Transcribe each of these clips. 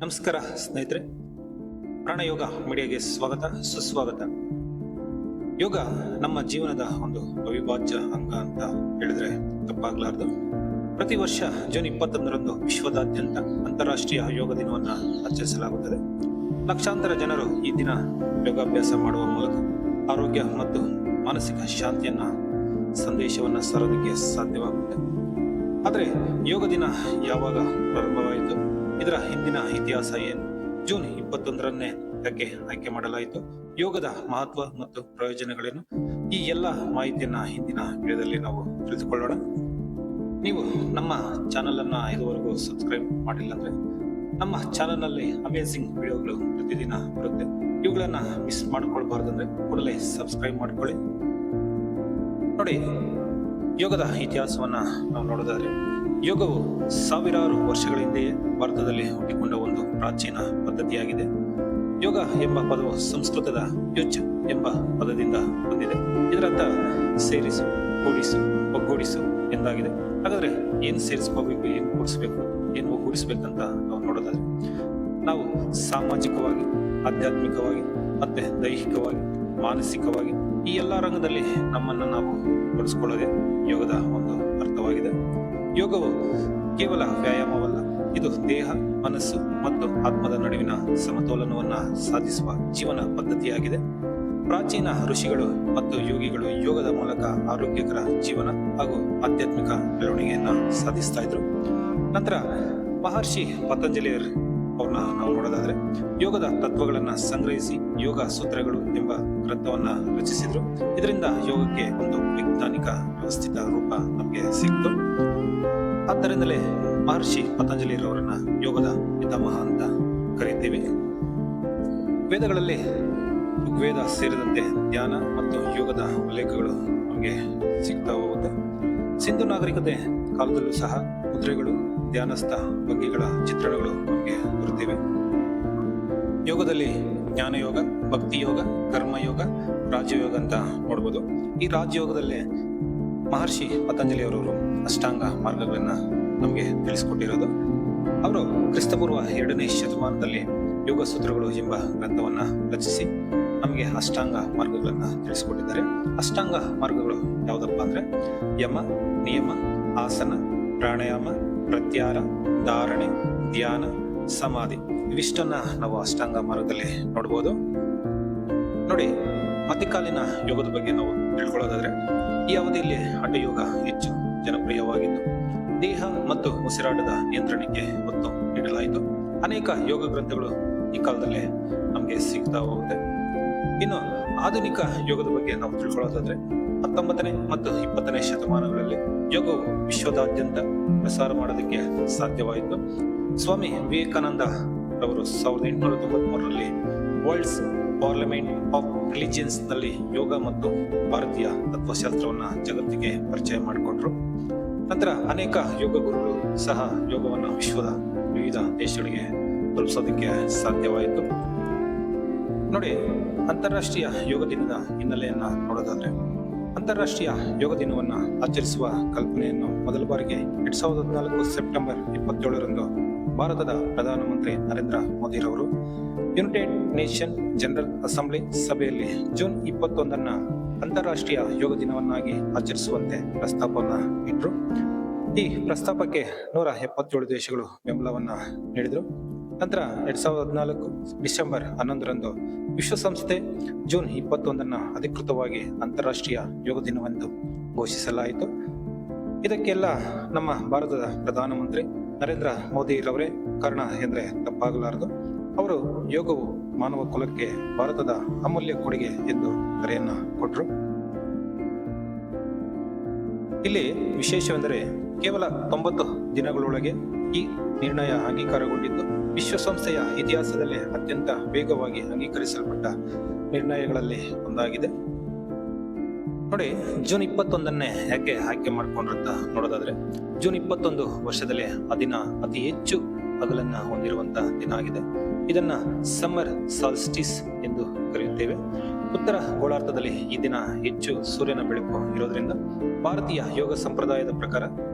ನಮಸ್ಕಾರ ಸ್ನೇಹಿತರೆ, ಪ್ರಾಣಯೋಗ ಮೀಡಿಯಾಗೆ ಸ್ವಾಗತ ಸುಸ್ವಾಗತ. ಯೋಗ ನಮ್ಮ ಜೀವನದ ಒಂದು ಅವಿಭಾಜ್ಯ ಅಂಗ ಅಂತ ಹೇಳಿದ್ರೆ ತಪ್ಪಾಗಲಾರದು. ಪ್ರತಿ ವರ್ಷ ಜೂನ್ 21ರಂದು ವಿಶ್ವದಾದ್ಯಂತ ಅಂತಾರಾಷ್ಟ್ರೀಯ ಯೋಗ ದಿನವನ್ನು ಆಚರಿಸಲಾಗುತ್ತದೆ. ಲಕ್ಷಾಂತರ ಜನರು ಈ ದಿನ ಯೋಗಾಭ್ಯಾಸ ಮಾಡುವ ಮೂಲಕ ಆರೋಗ್ಯ ಮತ್ತು ಮಾನಸಿಕ ಶಾಂತಿಯನ್ನ ಸಂದೇಶವನ್ನ ಸಾರೋದಕ್ಕೆ ಸಾಧ್ಯವಾಗುತ್ತೆ. ಆದರೆ ಯೋಗ ದಿನ ಯಾವಾಗ ಪ್ರಾರಂಭವಾಯಿತು, ಇದರ ಹಿಂದಿನ ಇತಿಹಾಸ ಏನು, ಜೂನ್ 21ರನ್ನೇ ಯಾಕೆ ಆಯ್ಕೆ ಮಾಡಲಾಯಿತು, ಯೋಗದ ಮಹತ್ವ ಮತ್ತು ಪ್ರಯೋಜನಗಳೇನು, ಈ ಎಲ್ಲ ಮಾಹಿತಿಯನ್ನ ಹಿಂದಿನ ವಿಡಿಯೋದಲ್ಲಿ ನಾವು ತಿಳಿದುಕೊಳ್ಳೋಣ. ನೀವು ನಮ್ಮ ಚಾನಲ್ ಅನ್ನ ಇದುವರೆಗೂ ಸಬ್ಸ್ಕ್ರೈಬ್ ಮಾಡಿಲ್ಲ ಅಂದ್ರೆ ನಮ್ಮ ಚಾನಲ್ ನಲ್ಲಿ ಅಮೇಜಿಂಗ್ ವಿಡಿಯೋಗಳು ಪ್ರತಿದಿನ ಬರುತ್ತೆ. ಇವುಗಳನ್ನ ಮಿಸ್ ಮಾಡ್ಕೊಳ್ಬಾರ್ದಂದ್ರೆ ಕೂಡಲೇ ಸಬ್ಸ್ಕ್ರೈಬ್ ಮಾಡ್ಕೊಳ್ಳಿ. ನೋಡಿ, ಯೋಗದ ಇತಿಹಾಸವನ್ನ ನಾವು ನೋಡೋದಾದ್ರೆ, ಯೋಗವು ಸಾವಿರಾರು ವರ್ಷಗಳ ಹಿಂದೆಯೇ ಭಾರತದಲ್ಲಿ ಹುಟ್ಟಿಕೊಂಡ ಒಂದು ಪ್ರಾಚೀನ ಪದ್ಧತಿಯಾಗಿದೆ. ಯೋಗ ಎಂಬ ಪದವು ಸಂಸ್ಕೃತದ ಯುಜ್ ಎಂಬ ಪದದಿಂದ ಬಂದಿದೆ. ಇದರರ್ಥ ಸೇರಿಸು, ಕೂಡಿಸು, ಒಗ್ಗೂಡಿಸು ಎಂದಾಗಿದೆ. ಹಾಗಾದ್ರೆ ಏನು ಸೇರಿಸ್ಕೋಬೇಕು, ಏನು ಕೂಡಿಸ್ಬೇಕು, ಏನು ಒಗ್ಗೂಡಿಸ್ಬೇಕಂತ ನಾವು ನೋಡೋದಾದ್ರೆ, ನಾವು ಸಾಮಾಜಿಕವಾಗಿ, ಆಧ್ಯಾತ್ಮಿಕವಾಗಿ ಮತ್ತೆ ದೈಹಿಕವಾಗಿ, ಮಾನಸಿಕವಾಗಿ ಈ ಎಲ್ಲಾ ರಂಗದಲ್ಲಿ ನಮ್ಮನ್ನು ನಾವು ತೊಡಗಿಸಿಕೊಳ್ಳೋದೇ ಯೋಗದ ಒಂದು ಅರ್ಥವಾಗಿದೆ. ಯೋಗವು ಕೇವಲ ವ್ಯಾಯಾಮವಲ್ಲ, ಇದು ದೇಹ, ಮನಸ್ಸು ಮತ್ತು ಆತ್ಮದ ನಡುವಿನ ಸಮತೋಲನವನ್ನ ಸಾಧಿಸುವ ಜೀವನ ಪದ್ಧತಿಯಾಗಿದೆ. ಪ್ರಾಚೀನ ಋಷಿಗಳು ಮತ್ತು ಯೋಗಿಗಳು ಯೋಗದ ಮೂಲಕ ಆರೋಗ್ಯಕರ ಜೀವನ ಹಾಗೂ ಆಧ್ಯಾತ್ಮಿಕ ಬೆಳವಣಿಗೆಯನ್ನ ಸಾಧಿಸ್ತಾ ಇದ್ರು. ನಂತರ ಮಹರ್ಷಿ ಪತಂಜಲಿಯರ್ ಅವ್ರನ್ನ ನಾವು ನೋಡೋದಾದ್ರೆ, ಯೋಗದ ತತ್ವಗಳನ್ನ ಸಂಗ್ರಹಿಸಿ ಯೋಗ ಸೂತ್ರಗಳು ಎಂಬ ಗ್ರಂಥವನ್ನ ರಚಿಸಿದ್ರು. ಇದರಿಂದ ಯೋಗಕ್ಕೆ ಒಂದು ವೈಜ್ಞಾನಿಕ ವ್ಯವಸ್ಥಿತ ರೂಪ ನಮಗೆ ಸಿಕ್ತು. ಆದ್ದರಿಂದಲೇ ಮಹರ್ಷಿ ಪತಂಜಲಿರವರನ್ನ ಯೋಗದ ಪಿತಾಮಹ ಅಂತ ಕರೀತೀವಿ. ವೇದಗಳಲ್ಲಿ ಋಗ್ವೇದ ಸೇರಿದಂತೆ ಧ್ಯಾನ ಮತ್ತು ಯೋಗದ ಉಲ್ಲೇಖಗಳು ನಮಗೆ ಸಿಗ್ತಾ ಹೋಗುತ್ತೆ. ಸಿಂಧು ನಾಗರಿಕತೆ ಕಾಲದಲ್ಲೂ ಸಹ ಮುದ್ರೆಗಳು, ಧ್ಯಾನಸ್ಥ ಭಂಗಿಗಳ ಚಿತ್ರಣಗಳು ನಮಗೆ ದೊರೆತಿವೆ. ಯೋಗದಲ್ಲಿ ಜ್ಞಾನಯೋಗ, ಭಕ್ತಿ ಯೋಗ, ಕರ್ಮಯೋಗ, ರಾಜಯೋಗ ಅಂತ ನೋಡ್ಬೋದು. ಈ ರಾಜಯೋಗದಲ್ಲೇ ಮಹರ್ಷಿ ಪತಂಜಲಿಯವರವರು ಅಷ್ಟಾಂಗ ಮಾರ್ಗಗಳನ್ನ ನಮಗೆ ತಿಳಿಸಿಕೊಟ್ಟಿರೋದು. ಅವರು ಕ್ರಿಸ್ತಪೂರ್ವ 2ನೇ ಶತಮಾನದಲ್ಲಿ ಯೋಗ ಸೂತ್ರಗಳು ಎಂಬ ಗ್ರಂಥವನ್ನ ರಚಿಸಿ ನಮಗೆ ಅಷ್ಟಾಂಗ ಮಾರ್ಗಗಳನ್ನ ತಿಳಿಸಿಕೊಟ್ಟಿದ್ದಾರೆ. ಅಷ್ಟಾಂಗ ಮಾರ್ಗಗಳು ಯಾವುದಪ್ಪ ಅಂದ್ರೆ ಯಮ, ನಿಯಮ, ಆಸನ, ಪ್ರಾಣಾಯಾಮ, ಪ್ರತ್ಯಾಹಾರ, ಧಾರಣೆ, ಧ್ಯಾನ, ಸಮಾಧಿ ಇವಿಷ್ಟನ್ನ ನಾವು ಅಷ್ಟಾಂಗ ಮಾರ್ಗದಲ್ಲಿ ನೋಡ್ಬೋದು. ನೋಡಿ, ಮಧ್ಯಕಾಲೀನ ಯೋಗದ ಬಗ್ಗೆ ನಾವು ತಿಳ್ಕೊಳ್ಳೋದಾದ್ರೆ, ಈ ಅವಧಿಯಲ್ಲಿ ಹಠಯೋಗ ಹೆಚ್ಚು ಜನಪ್ರಿಯವಾಗಿತ್ತು. ದೇಹ ಮತ್ತು ಉಸಿರಾಟದ ನಿಯಂತ್ರಣಕ್ಕೆ ಒತ್ತು ನೀಡಲಾಯಿತು. ಅನೇಕ ಯೋಗ ಗ್ರಂಥಗಳು ಈ ಕಾಲದಲ್ಲಿ ನಮಗೆ ಸಿಗ್ತಾ ಹೋಗುತ್ತೆ. ಇನ್ನು ಆಧುನಿಕ ಯೋಗದ ಬಗ್ಗೆ ನಾವು ತಿಳ್ಕೊಳ್ಳೋದಾದ್ರೆ, 19ನೇ ಮತ್ತು 20ನೇ ಶತಮಾನಗಳಲ್ಲಿ ಯೋಗವು ವಿಶ್ವದಾದ್ಯಂತ ಪ್ರಸಾರ ಮಾಡೋದಕ್ಕೆ ಸಾಧ್ಯವಾಯಿತು. ಸ್ವಾಮಿ ವಿವೇಕಾನಂದ ಅವರು 1893ರಲ್ಲಿ ವರ್ಲ್ಡ್ಸ್ ಪಾರ್ಲಿಮೆಂಟ್ ಆಫ್ ರಿಲಿಜಿಯನ್ಸ್ ನಲ್ಲಿ ಯೋಗ ಮತ್ತು ಭಾರತೀಯ ತತ್ವಶಾಸ್ತ್ರವನ್ನ ಜಗತ್ತಿಗೆ ಪರಿಚಯ ಮಾಡಿಕೊಟ್ರು. ನಂತರ ಅನೇಕ ಯೋಗ ಗುರುಗಳು ಸಹ ಯೋಗವನ್ನ ವಿಶ್ವದ ವಿವಿಧ ದೇಶಗಳಿಗೆ ತಲುಪಿಸೋದಕ್ಕೆ ಸಾಧ್ಯವಾಯಿತು. ನೋಡಿ, ಅಂತಾರಾಷ್ಟ್ರೀಯ ಯೋಗ ದಿನದ ಹಿನ್ನೆಲೆಯನ್ನ ನೋಡೋದಾದ್ರೆ, ಅಂತಾರಾಷ್ಟ್ರೀಯ ಯೋಗ ದಿನವನ್ನ ಆಚರಿಸುವ ಕಲ್ಪನೆಯನ್ನು ಮೊದಲ ಬಾರಿಗೆ 2014 ಸೆಪ್ಟೆಂಬರ್ 27ರಂದು ಭಾರತದ ಪ್ರಧಾನಮಂತ್ರಿ ನರೇಂದ್ರ ಮೋದಿರವರು ಯುನೈಟೆಡ್ ನೇಷನ್ ಜನರಲ್ ಅಸೆಂಬ್ಲಿ ಸಭೆಯಲ್ಲಿ ಜೂನ್ 21ನ್ನ ಅಂತಾರಾಷ್ಟ್ರೀಯ ಯೋಗ ದಿನವನ್ನಾಗಿ ಆಚರಿಸುವಂತೆ ಪ್ರಸ್ತಾಪವನ್ನ ಇಟ್ಟರು. ಈ ಪ್ರಸ್ತಾಪಕ್ಕೆ 177 ದೇಶಗಳು ಬೆಂಬಲವನ್ನ ನೀಡಿದ್ರು. ನಂತರ 2014 ಡಿಸೆಂಬರ್ 11ರಂದು ವಿಶ್ವಸಂಸ್ಥೆ ಜೂನ್ 21ನ್ನ ಅಧಿಕೃತವಾಗಿ ಅಂತಾರಾಷ್ಟ್ರೀಯ ಯೋಗ ದಿನವೆಂದು ಘೋಷಿಸಲಾಯಿತು. ಇದಕ್ಕೆಲ್ಲ ನಮ್ಮ ಭಾರತದ ಪ್ರಧಾನಮಂತ್ರಿ ನರೇಂದ್ರ ಮೋದಿ ರವರೇ ಕಾರಣ ಎಂದ್ರೆ ತಪ್ಪಾಗಲಾರದು. ಅವರು ಯೋಗವು ಮಾನವ ಕುಲಕ್ಕೆ ಭಾರತದ ಅಮೂಲ್ಯ ಕೊಡುಗೆ ಎಂದು ಕರೆಯನ್ನ ಕೊಟ್ಟರು. ಇಲ್ಲಿ ವಿಶೇಷವೆಂದರೆ, ಕೇವಲ 90 ದಿನಗಳೊಳಗೆ ಈ ನಿರ್ಣಯ ಅಂಗೀಕಾರಗೊಂಡಿದ್ದು ವಿಶ್ವಸಂಸ್ಥೆಯ ಇತಿಹಾಸದಲ್ಲೇ ಅತ್ಯಂತ ವೇಗವಾಗಿ ಅಂಗೀಕರಿಸಲ್ಪಟ್ಟ ನಿರ್ಣಯಗಳಲ್ಲಿ ಒಂದಾಗಿದೆ. ನೋಡಿ, ಜೂನ್ 21ನ್ನೇ ಯಾಕೆ ಆಯ್ಕೆ ಮಾಡ್ಕೊಂಡ್ರಂತ ನೋಡೋದಾದ್ರೆ, ಜೂನ್ 21 ವರ್ಷದಲ್ಲಿ ಆ ದಿನ ಅತಿ ಹೆಚ್ಚು ಹಗಲನ್ನ ಹೊಂದಿರುವಂತ ದಿನ ಆಗಿದೆ. ಇದನ್ನ ಸಮ್ಮರ್ ಸಾಲ್ಸ್ಟಿಸ್ ಎಂದು ಕರೆಯುತ್ತೇವೆ. ಉತ್ತರ ಗೋಳಾರ್ಧದಲ್ಲಿ ಈ ದಿನ ಹೆಚ್ಚು ಸೂರ್ಯನ ಬೆಳಕು ಇರೋದ್ರಿಂದ ಭಾರತೀಯ ಯೋಗ ಸಂಪ್ರದಾಯದ ಪ್ರಕಾರ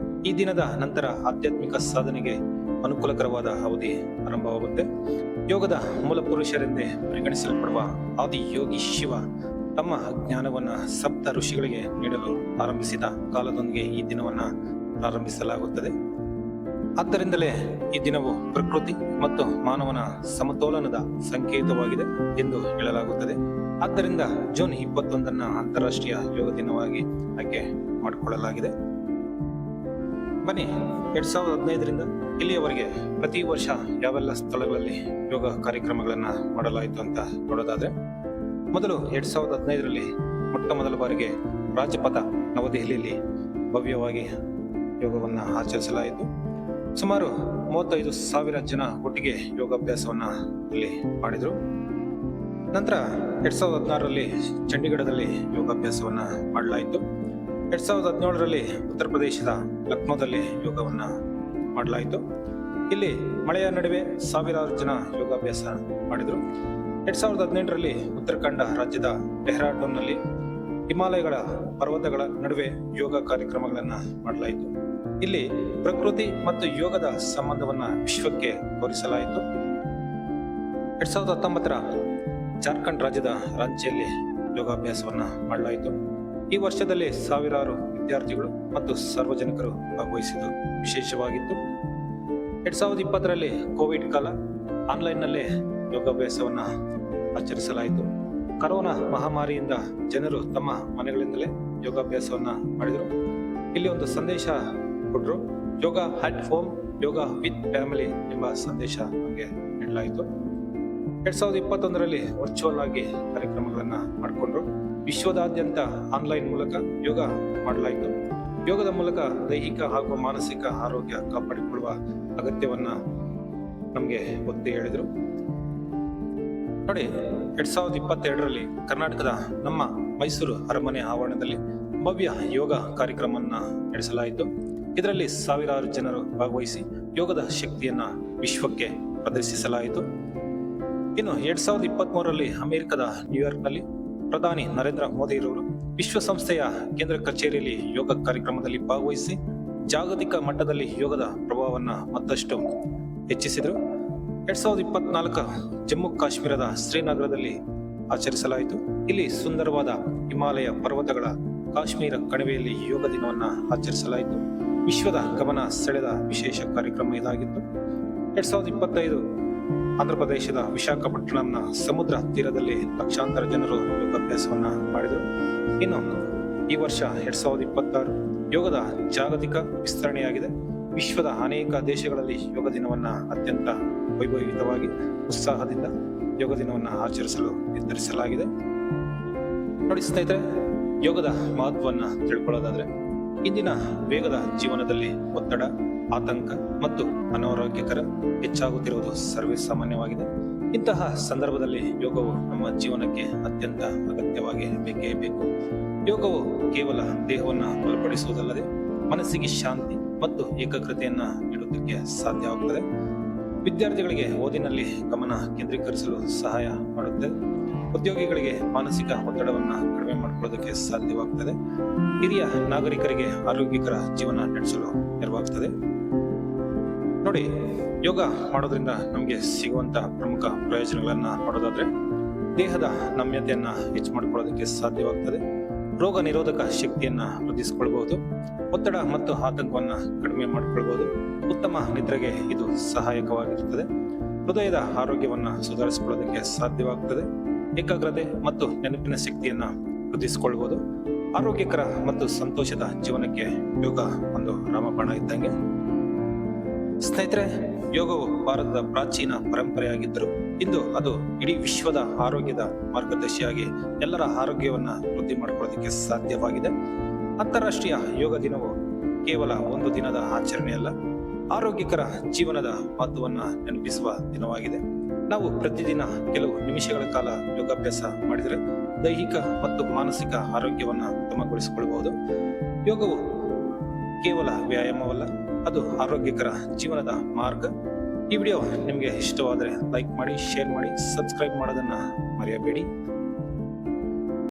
ಈ ದಿನದ ನಂತರ ಆಧ್ಯಾತ್ಮಿಕ ಸಾಧನೆಗೆ ಅನುಕೂಲಕರವಾದ ಅವಧಿ ಆರಂಭವಾಗುತ್ತೆ. ಯೋಗದ ಮೂಲ ಪುರುಷರೆಂದೇ ಪರಿಗಣಿಸಲ್ಪಡುವ ಆದಿ ಯೋಗಿ ಶಿವ ತಮ್ಮ ಜ್ಞಾನವನ್ನ ಸಪ್ತ ಋಷಿಗಳಿಗೆ ನೀಡಲು ಆರಂಭಿಸಿದ ಕಾಲದೊಂದಿಗೆ ಈ ದಿನವನ್ನ ಪ್ರಾರಂಭಿಸಲಾಗುತ್ತದೆ. ಆದ್ದರಿಂದಲೇ ಈ ದಿನವು ಪ್ರಕೃತಿ ಮತ್ತು ಮಾನವನ ಸಮತೋಲನದ ಸಂಕೇತವಾಗಿದೆ ಎಂದು ಹೇಳಲಾಗುತ್ತದೆ. ಆದ್ದರಿಂದ ಜೂನ್ 21 ಅಂತಾರಾಷ್ಟ್ರೀಯ ಯೋಗ ದಿನವಾಗಿ ಆಯ್ಕೆ ಮಾಡಿಕೊಳ್ಳಲಾಗಿದೆ. ಬನ್ನಿ, 2015ರಿಂದ ಇಲ್ಲಿಯವರೆಗೆ ಪ್ರತಿ ವರ್ಷ ಯಾವೆಲ್ಲ ಸ್ಥಳಗಳಲ್ಲಿ ಯೋಗ ಕಾರ್ಯಕ್ರಮಗಳನ್ನ ಮಾಡಲಾಯಿತು ಅಂತ ನೋಡೋದಾದ್ರೆ, ಮೊದಲು 2015ರಲ್ಲಿ ಮೊಟ್ಟ ಮೊದಲ ಬಾರಿಗೆ ರಾಜಪಥ ನವದೆಹಲಿಯಲ್ಲಿ ಭವ್ಯವಾಗಿ ಯೋಗವನ್ನ ಆಚರಿಸಲಾಯಿತು. ಸುಮಾರು 35,000 ಜನ ಒಟ್ಟಿಗೆ ಯೋಗಾಭ್ಯಾಸವನ್ನ ಇಲ್ಲಿ ಮಾಡಿದ್ರು. ನಂತರ 2016ರಲ್ಲಿ ಚಂಡೀಗಢದಲ್ಲಿ ಯೋಗಾಭ್ಯಾಸವನ್ನ ಮಾಡಲಾಯಿತು. 2017ರಲ್ಲಿ ಉತ್ತರ ಪ್ರದೇಶದ ಲಕ್ನೋದಲ್ಲಿ ಯೋಗವನ್ನ ಮಾಡಲಾಯಿತು. ಇಲ್ಲಿ ಮಳೆಯ ನಡುವೆ ಸಾವಿರಾರು ಜನ ಯೋಗಾಭ್ಯಾಸ ಮಾಡಿದ್ರು. 2018ರಲ್ಲಿ ಉತ್ತರಾಖಂಡ ರಾಜ್ಯದ ಡೆಹ್ರಾಡೂನ್ನಲ್ಲಿ ಹಿಮಾಲಯಗಳ ಪರ್ವತಗಳ ನಡುವೆ ಯೋಗ ಕಾರ್ಯಕ್ರಮಗಳನ್ನ ಮಾಡಲಾಯಿತು. ಇಲ್ಲಿ ಪ್ರಕೃತಿ ಮತ್ತು ಯೋಗದ ಸಂಬಂಧವನ್ನ ವಿಶ್ವಕ್ಕೆ ತೋರಿಸಲಾಯಿತು. 2019ರ ಜಾರ್ಖಂಡ್ ರಾಜ್ಯದ ರಾಂಚಿಯಲ್ಲಿ ಯೋಗಾಭ್ಯಾಸವನ್ನ ಮಾಡಲಾಯಿತು. ಈ ವರ್ಷದಲ್ಲಿ ಸಾವಿರಾರು ವಿದ್ಯಾರ್ಥಿಗಳು ಮತ್ತು ಸಾರ್ವಜನಿಕರು ಭಾಗವಹಿಸಿದ್ದು ವಿಶೇಷವಾಗಿತ್ತು. 2020ರಲ್ಲಿ ಕೋವಿಡ್ ಕಾಲ, ಆನ್ಲೈನ್ನಲ್ಲೇ ಯೋಗಾಭ್ಯಾಸವನ್ನ ಆಚರಿಸಲಾಯಿತು. ಕರೋನಾ ಮಹಾಮಾರಿಯಿಂದ ಜನರು ತಮ್ಮ ಮನೆಗಳಿಂದಲೇ ಯೋಗಾಭ್ಯಾಸವನ್ನ ಮಾಡಿದರು. ಇಲ್ಲಿ ಒಂದು ಸಂದೇಶ ಕೊಟ್ಟರು, yoga at home, yoga with family ಎಂಬ ಸಂದೇಶ ನಮಗೆ ನೀಡಲಾಯಿತು. 2021ರಲ್ಲಿ ವರ್ಚುವಲ್ ಆಗಿ ಕಾರ್ಯಕ್ರಮಗಳನ್ನ ಮಾಡಿಕೊಂಡ್ರು. ವಿಶ್ವದಾದ್ಯಂತ ಆನ್ಲೈನ್ ಮೂಲಕ ಯೋಗ ಮಾಡಲಾಯಿತು. ಯೋಗದ ಮೂಲಕ ದೈಹಿಕ ಹಾಗೂ ಮಾನಸಿಕ ಆರೋಗ್ಯ ಕಾಪಾಡಿಕೊಳ್ಳುವ ಅಗತ್ಯವನ್ನ ನಮಗೆ ಒತ್ತಿ ಹೇಳಿದ್ರು. ನೋಡಿ, 2022ರಲ್ಲಿ ಕರ್ನಾಟಕದ ನಮ್ಮ ಮೈಸೂರು ಅರಮನೆ ಆವರಣದಲ್ಲಿ ಭವ್ಯ ಯೋಗ ಕಾರ್ಯಕ್ರಮವನ್ನ ನಡೆಸಲಾಯಿತು. ಇದರಲ್ಲಿ ಸಾವಿರಾರು ಜನರು ಭಾಗವಹಿಸಿ ಯೋಗದ ಶಕ್ತಿಯನ್ನ ವಿಶ್ವಕ್ಕೆ ಪ್ರದರ್ಶಿಸಲಾಯಿತು. ಇನ್ನು 2023ರಲ್ಲಿ ಅಮೆರಿಕದ ನ್ಯೂಯಾರ್ಕ್ನಲ್ಲಿ ಪ್ರಧಾನಿ ನರೇಂದ್ರ ಮೋದಿರವರು ವಿಶ್ವಸಂಸ್ಥೆಯ ಕೇಂದ್ರ ಕಚೇರಿಯಲ್ಲಿ ಯೋಗ ಕಾರ್ಯಕ್ರಮದಲ್ಲಿ ಭಾಗವಹಿಸಿ ಜಾಗತಿಕ ಮಟ್ಟದಲ್ಲಿ ಯೋಗದ ಪ್ರಭಾವವನ್ನ ಮತ್ತಷ್ಟು ಹೆಚ್ಚಿಸಿದರು. 2024 ಜಮ್ಮು ಕಾಶ್ಮೀರದ ಶ್ರೀನಗರದಲ್ಲಿ ಆಚರಿಸಲಾಯಿತು. ಇಲ್ಲಿ ಸುಂದರವಾದ ಹಿಮಾಲಯ ಪರ್ವತಗಳ ಕಾಶ್ಮೀರ ಕಣಿವೆಯಲ್ಲಿ ಯೋಗ ದಿನವನ್ನ ಆಚರಿಸಲಾಯಿತು. ವಿಶ್ವದ ಗಮನ ಸೆಳೆದ ವಿಶೇಷ ಕಾರ್ಯಕ್ರಮ ಇದಾಗಿತ್ತು. 2025 ಆಂಧ್ರಪ್ರದೇಶದ ವಿಶಾಖಪಟ್ಟಣಂನ ಸಮುದ್ರ ತೀರದಲ್ಲಿ ಲಕ್ಷಾಂತರ ಜನರು ಯೋಗಾಭ್ಯಾಸವನ್ನ ಮಾಡಿದರು. ಇನ್ನು ಈ ವರ್ಷ 2026 ಯೋಗದ ಜಾಗತಿಕ ವಿಸ್ತರಣೆಯಾಗಿದೆ. ವಿಶ್ವದ ಅನೇಕ ದೇಶಗಳಲ್ಲಿ ಯೋಗ ದಿನವನ್ನ ಅತ್ಯಂತ ವೈಭವಯುತವಾಗಿ ಉತ್ಸಾಹದಿಂದ ಯೋಗ ದಿನವನ್ನ ಆಚರಿಸಲು ನಿರ್ಧರಿಸಲಾಗಿದೆ. ನೋಡಿ ಸ್ನೇಹಿತರೆ, ಯೋಗದ ಮಹತ್ವವನ್ನ ತಿಳ್ಕೊಳ್ಳೋದಾದ್ರೆ, ಇಂದಿನ ವೇಗದ ಜೀವನದಲ್ಲಿ ಒತ್ತಡ, ಆತಂಕ ಮತ್ತು ಅನಾರೋಗ್ಯಕರ ಹೆಚ್ಚಾಗುತ್ತಿರುವುದು ಸರ್ವೇ ಸಾಮಾನ್ಯವಾಗಿದೆ. ಇಂತಹ ಸಂದರ್ಭದಲ್ಲಿ ಯೋಗವು ನಮ್ಮ ಜೀವನಕ್ಕೆ ಅತ್ಯಂತ ಅಗತ್ಯವಾಗಿ ಬೇಕೇ ಬೇಕು. ಯೋಗವು ಕೇವಲ ದೇಹವನ್ನು ಬಲಪಡಿಸುವುದಲ್ಲದೆ ಮನಸ್ಸಿಗೆ ಶಾಂತಿ ಮತ್ತು ಏಕಾಗ್ರತೆಯನ್ನ ನೀಡುವುದಕ್ಕೆ ಸಾಧ್ಯವಾಗುತ್ತದೆ. ವಿದ್ಯಾರ್ಥಿಗಳಿಗೆ ಓದಿನಲ್ಲಿ ಗಮನ ಕೇಂದ್ರೀಕರಿಸಲು ಸಹಾಯ ಮಾಡುತ್ತದೆ. ಉದ್ಯೋಗಿಗಳಿಗೆ ಮಾನಸಿಕ ಒತ್ತಡವನ್ನ ಕಡಿಮೆ ಮಾಡಿಕೊಳ್ಳೋದಕ್ಕೆ ಸಾಧ್ಯವಾಗುತ್ತದೆ. ಹಿರಿಯ ನಾಗರಿಕರಿಗೆ ಆರೋಗ್ಯಕರ ಜೀವನ ನಡೆಸಲು ನೆರವಾಗುತ್ತದೆ. ನೋಡಿ, ಯೋಗ ಮಾಡೋದ್ರಿಂದ ನಮಗೆ ಸಿಗುವಂತಹ ಪ್ರಮುಖ ಪ್ರಯೋಜನಗಳನ್ನ ನೋಡೋದಾದ್ರೆ, ದೇಹದ ನಮ್ಯತೆಯನ್ನ ಹೆಚ್ಚು ಮಾಡಿಕೊಳ್ಳೋದಕ್ಕೆ ಸಾಧ್ಯವಾಗುತ್ತದೆ. ರೋಗ ನಿರೋಧಕ ಶಕ್ತಿಯನ್ನ ವೃದ್ಧಿಸಿಕೊಳ್ಳಬಹುದು. ಒತ್ತಡ ಮತ್ತು ಆತಂಕವನ್ನ ಕಡಿಮೆ ಮಾಡಿಕೊಳ್ಳಬಹುದು. ಉತ್ತಮ ನಿದ್ರೆಗೆ ಇದು ಸಹಾಯಕವಾಗಿರುತ್ತದೆ. ಹೃದಯದ ಆರೋಗ್ಯವನ್ನ ಸುಧಾರಿಸಿಕೊಳ್ಳೋದಕ್ಕೆ ಸಾಧ್ಯವಾಗುತ್ತದೆ. ಏಕಾಗ್ರತೆ ಮತ್ತು ನೆನಪಿನ ಶಕ್ತಿಯನ್ನ ವೃದ್ಧಿಸಿಕೊಳ್ಳಬಹುದು. ಆರೋಗ್ಯಕರ ಮತ್ತು ಸಂತೋಷದ ಜೀವನಕ್ಕೆ ಯೋಗ ಒಂದು ರಾಮಬಾಣ ಇದ್ದಂಗೆ. ಸ್ನೇಹಿತರೆ, ಯೋಗವು ಭಾರತದ ಪ್ರಾಚೀನ ಪರಂಪರೆಯಾಗಿದ್ದರೂ ಇಂದು ಅದು ಇಡೀ ವಿಶ್ವದ ಆರೋಗ್ಯದ ಮಾರ್ಗದರ್ಶಿಯಾಗಿ ಎಲ್ಲರ ಆರೋಗ್ಯವನ್ನ ವೃದ್ಧಿ ಮಾಡಿಕೊಳ್ಳೋದಕ್ಕೆ ಸಾಧ್ಯವಾಗಿದೆ. ಅಂತಾರಾಷ್ಟ್ರೀಯ ಯೋಗ ದಿನವು ಕೇವಲ ಒಂದು ದಿನದ ಆಚರಣೆಯಲ್ಲ, ಆರೋಗ್ಯಕರ ಜೀವನದ ಮಹತ್ವವನ್ನ ನೆನಪಿಸುವ ದಿನವಾಗಿದೆ. ನಾವು ಪ್ರತಿದಿನ ಕೆಲವು ನಿಮಿಷಗಳ ಕಾಲ ಯೋಗಾಭ್ಯಾಸ ಮಾಡಿದರೆ ದೈಹಿಕ ಮತ್ತು ಮಾನಸಿಕ ಆರೋಗ್ಯವನ್ನ ಉತ್ತಮಗೊಳಿಸಿಕೊಳ್ಳಬಹುದು. ಯೋಗವು ಕೇವಲ ವ್ಯಾಯಾಮವಲ್ಲ, ಅದು ಆರೋಗ್ಯಕರ ಜೀವನದ ಮಾರ್ಗ. ಈ ವಿಡಿಯೋ ನಿಮಗೆ ಇಷ್ಟವಾದರೆ ಲೈಕ್ ಮಾಡಿ, ಶೇರ್ ಮಾಡಿ, ಸಬ್ಸ್ಕ್ರೈಬ್ ಮಾಡೋದನ್ನ ಮರೆಯಬೇಡಿ.